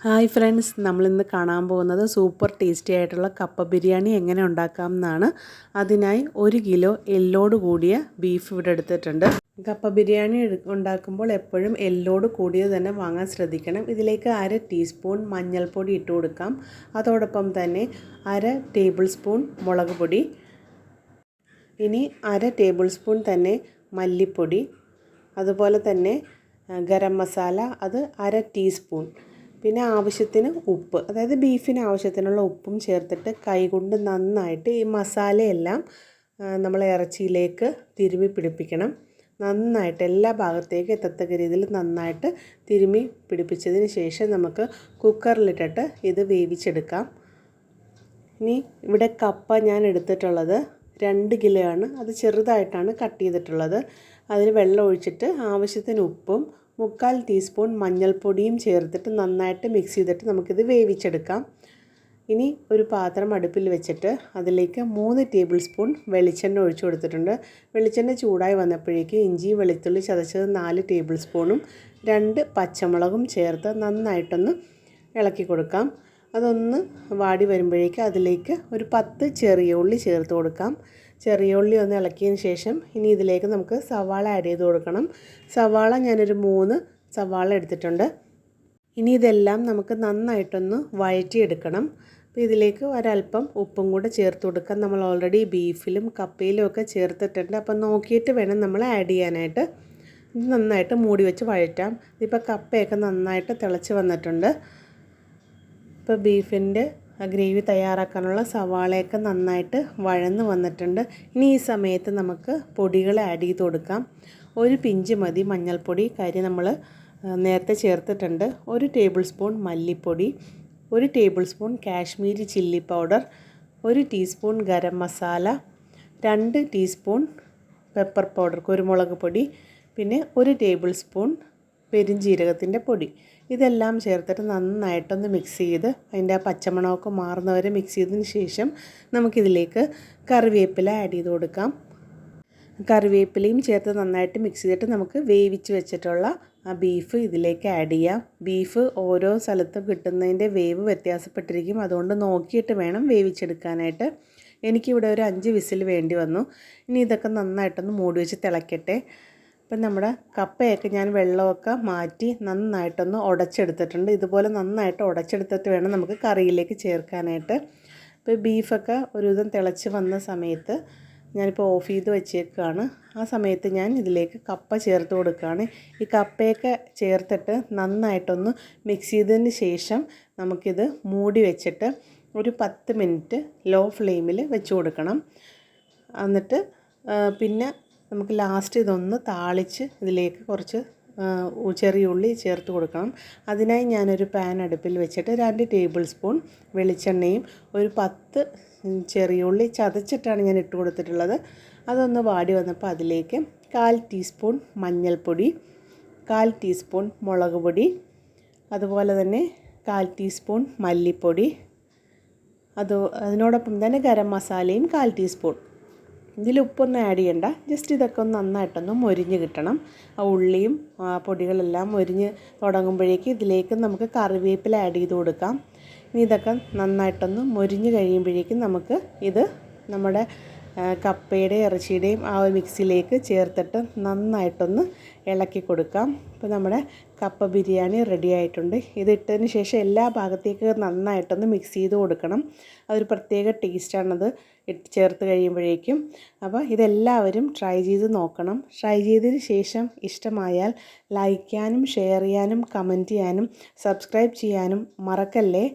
Hi friends, നമ്മളിന്ന് കാണാൻ പോകുന്നത് സൂപ്പർ ടേസ്റ്റി ആയിട്ടുള്ള കപ്പ ബിരിയാണി എങ്ങനെ ഉണ്ടാക്കാം എന്നാണ്. അതിനായി 1 കിലോ എല്ലോട് കൂടിയ ബീഫ് ഇവിടെ എടുത്തിട്ടുണ്ട്. കപ്പ ബിരിയാണി ഉണ്ടാക്കുമ്പോൾ എപ്പോഴും എല്ലോട് കൂടിയത് തന്നെ വാങ്ങാൻ ശ്രദ്ധിക്കണം. ഇതിലേക്ക് 1/2 ടീസ്പൂൺ മഞ്ഞൾപ്പൊടി ഇട്ട് കൊടുക്കാം. അതോടൊപ്പം തന്നെ 1/2 ടേബിൾ സ്പൂൺ മുളക് പൊടി, ഇനി 1/2 ടേബിൾ സ്പൂൺ തന്നെ മല്ലിപ്പൊടി, അതുപോലെ തന്നെ ഗരം മസാല അത് 1/2 ടീസ്പൂൺ, പിന്നെ ആവശ്യത്തിന് ഉപ്പ്, അതായത് ബീഫിന് ആവശ്യത്തിനുള്ള ഉപ്പും ചേർത്തിട്ട് കൈകൊണ്ട് നന്നായിട്ട് ഈ മസാലയെല്ലാം നമ്മൾ ഇറച്ചിയിലേക്ക് തിരുമ്മി പിടിപ്പിക്കണം. നന്നായിട്ട് എല്ലാ ഭാഗത്തേക്കും എത്തത്തക്ക രീതിയിൽ നന്നായിട്ട് തിരുമ്മി പിടിപ്പിച്ചതിന് ശേഷം നമുക്ക് കുക്കറിലിട്ടിട്ട് ഇത് വേവിച്ചെടുക്കാം. ഇനി ഇവിടെ കപ്പ ഞാൻ എടുത്തിട്ടുള്ളത് 2 കിലോ ആണ്. അത് ചെറുതായിട്ടാണ് കട്ട് ചെയ്തിട്ടുള്ളത്. അതിന് വെള്ളം ഒഴിച്ചിട്ട് ആവശ്യത്തിന് ഉപ്പും 3/4 ടീസ്പൂൺ മഞ്ഞൾപ്പൊടിയും ചേർത്തിട്ട് നന്നായിട്ട് മിക്സ് ചെയ്തിട്ട് നമുക്കിത് വേവിച്ചെടുക്കാം. ഇനി ഒരു പാത്രം അടുപ്പിൽ വെച്ചിട്ട് അതിലേക്ക് 3 ടേബിൾ സ്പൂൺ വെളിച്ചെണ്ണ ഒഴിച്ചു കൊടുത്തിട്ടുണ്ട്. വെളിച്ചെണ്ണ ചൂടായി വന്നപ്പോഴേക്ക് ഇഞ്ചി വെളുത്തുള്ളി ചതച്ചത് 4 ടേബിൾ സ്പൂണും 2 പച്ചമുളകും ചേർത്ത് നന്നായിട്ടൊന്ന് ഇളക്കി കൊടുക്കാം. അതൊന്ന് വാടി വരുമ്പോഴേക്ക് അതിലേക്ക് ഒരു 10 ചെറിയ ഉള്ളി ചേർത്ത് കൊടുക്കാം. ചെറിയ ഉള്ളി ഒന്ന് ഇളക്കിയതിന് ശേഷം ഇനി ഇതിലേക്ക് നമുക്ക് സവാള ആഡ് ചെയ്ത് കൊടുക്കണം. സവാള ഞാനൊരു 3 സവാള എടുത്തിട്ടുണ്ട്. ഇനി ഇതെല്ലാം നമുക്ക് നന്നായിട്ടൊന്ന് വഴറ്റിയെടുക്കണം. അപ്പോൾ ഇതിലേക്ക് ഒരല്പം ഉപ്പും കൂടെ ചേർത്ത് കൊടുക്കാം. നമ്മൾ ഓൾറെഡി ബീഫിലും കപ്പയിലും ഒക്കെ ചേർത്തിട്ടുണ്ട്. അപ്പം നോക്കിയിട്ട് വേണം നമ്മൾ ആഡ് ചെയ്യാനായിട്ട്. ഇത് നന്നായിട്ട് മൂടി വെച്ച് വഴറ്റാം. ഇപ്പോൾ കപ്പയൊക്കെ നന്നായിട്ട് തിളച്ച് വന്നിട്ടുണ്ട്. ഇപ്പോൾ ബീഫിൻ്റെ ഗ്രേവി തയ്യാറാക്കാനുള്ള സവാളയൊക്കെ നന്നായിട്ട് വഴന്ന് വന്നിട്ടുണ്ട്. ഇനി ഈ സമയത്ത് നമുക്ക് പൊടികൾ ആഡ് ചെയ്ത് കൊടുക്കാം. ഒരു പിഞ്ച് മതി മഞ്ഞൾപ്പൊടി, കാര്യം നമ്മൾ നേരത്തെ ചേർത്തിട്ടുണ്ട്. 1 ടേബിൾ സ്പൂൺ മല്ലിപ്പൊടി, 1 table spoon Kashmiri chilli powder, 1 teaspoon garam masala, 2 teaspoon pepper powder കുരുമുളക് പൊടി, പിന്നെ 1 ടേബിൾ സ്പൂൺ പെരുംജീരകത്തിൻ്റെ പൊടി. ഇതെല്ലാം ചേർത്തിട്ട് നന്നായിട്ടൊന്ന് മിക്സ് ചെയ്ത് അതിൻ്റെ ആ പച്ചമണമൊക്കെ മാറുന്നവരെ മിക്സ് ചെയ്തതിന് ശേഷം നമുക്കിതിലേക്ക് കറിവേപ്പില ആഡ് ചെയ്ത് കൊടുക്കാം. കറിവേപ്പിലയും ചേർത്ത് നന്നായിട്ട് മിക്സ് ചെയ്തിട്ട് നമുക്ക് വേവിച്ച് വെച്ചിട്ടുള്ള ആ ബീഫ് ഇതിലേക്ക് ആഡ് ചെയ്യാം. ബീഫ് ഓരോ സ്ഥലത്തും കിട്ടുന്നതിൻ്റെ വേവ് വ്യത്യാസപ്പെട്ടിരിക്കും. അതുകൊണ്ട് നോക്കിയിട്ട് വേണം വേവിച്ചെടുക്കാനായിട്ട്. എനിക്കിവിടെ ഒരു 5 വിസിൽ വേണ്ടി വന്നു. ഇനി ഇതൊക്കെ നന്നായിട്ടൊന്ന് മൂടി വെച്ച് തിളയ്ക്കട്ടെ. അപ്പം നമ്മുടെ കപ്പയൊക്കെ ഞാൻ വെള്ളമൊക്കെ മാറ്റി നന്നായിട്ടൊന്ന് ഉടച്ചെടുത്തിട്ടുണ്ട്. ഇതുപോലെ നന്നായിട്ട് ഉടച്ചെടുത്തിട്ട് വേണം നമുക്ക് കറിയിലേക്ക് ചേർക്കാനായിട്ട്. ഇപ്പോൾ ബീഫൊക്കെ ഒരുവിധം തിളച്ച് വന്ന സമയത്ത് ഞാനിപ്പോൾ ഓഫ് ചെയ്ത് വെച്ചേക്കാണ്. ആ സമയത്ത് ഞാൻ ഇതിലേക്ക് കപ്പ ചേർത്ത് കൊടുക്കുകയാണ്. ഈ കപ്പയൊക്കെ ചേർത്തിട്ട് നന്നായിട്ടൊന്ന് മിക്സ് ചെയ്തതിന് ശേഷം നമുക്കിത് മൂടി വെച്ചിട്ട് ഒരു 10 മിനിറ്റ് ലോ ഫ്ലെയിമിൽ വെച്ച് കൊടുക്കണം. എന്നിട്ട് പിന്നെ നമുക്ക് ലാസ്റ്റ് ഇതൊന്ന് താളിച്ച് ഇതിലേക്ക് കുറച്ച് ചെറിയ ഉള്ളി ചേർത്ത് കൊടുക്കണം. അതിനായി ഞാനൊരു പാൻ അടുപ്പിൽ വെച്ചിട്ട് 2 ടേബിൾ സ്പൂൺ വെളിച്ചെണ്ണയും ഒരു 10 ചെറിയ ഉള്ളി ചതച്ചിട്ടാണ് ഞാൻ ഇട്ട് കൊടുത്തിട്ടുള്ളത്. അതൊന്ന് വാടി വന്നപ്പോൾ അതിലേക്ക് 1/4 ടീസ്പൂൺ മഞ്ഞൾപ്പൊടി, 1/4 ടീസ്പൂൺ മുളക് പൊടി, അതുപോലെ തന്നെ 1/4 ടീസ്പൂൺ മല്ലിപ്പൊടി, അതിനോടൊപ്പം തന്നെ ഗരം മസാലയും 1/4 ടീസ്പൂൺ. ഇതിൽ ഉപ്പൊന്നും ആഡ് ചെയ്യണ്ട. ജസ്റ്റ് ഇതൊക്കെ ഒന്ന് നന്നായിട്ടൊന്ന് മൊരിഞ്ഞ് കിട്ടണം. ആ ഉള്ളിയും പൊടികളെല്ലാം മൊരിഞ്ഞ് തുടങ്ങുമ്പോഴേക്ക് ഇതിലേക്ക് നമുക്ക് കറിവേപ്പില ആഡ് ചെയ്ത് കൊടുക്കാം. ഇനി ഇതൊക്കെ നന്നായിട്ടൊന്ന് മൊരിഞ്ഞ് കഴിയുമ്പോഴേക്കും നമുക്ക് ഇത് നമ്മുടെ കപ്പയുടെ ഇറച്ചിയുടെയും ആ ഒരു മിക്സിലേക്ക് ചേർത്തിട്ട് നന്നായിട്ടൊന്ന് ഇളക്കി കൊടുക്കാം. അപ്പോൾ നമ്മുടെ കപ്പ ബിരിയാണി റെഡി ആയിട്ടുണ്ട്. ഇതിട്ടതിന് ശേഷം എല്ലാ ഭാഗത്തേക്ക് നന്നായിട്ടൊന്ന് മിക്സ് ചെയ്ത് കൊടുക്കണം. അതൊരു പ്രത്യേക ടേസ്റ്റാണത് ചേർത്ത് കഴിയുമ്പോഴേക്കും. അപ്പോൾ ഇതെല്ലാവരും ട്രൈ ചെയ്ത് നോക്കണം. ട്രൈ ചെയ്തതിന് ശേഷം ഇഷ്ടമായാൽ ലൈക്ക് ചെയ്യാനും ഷെയർ ചെയ്യാനും കമൻറ്റ് ചെയ്യാനും സബ്സ്ക്രൈബ് ചെയ്യാനും മറക്കല്ലേ.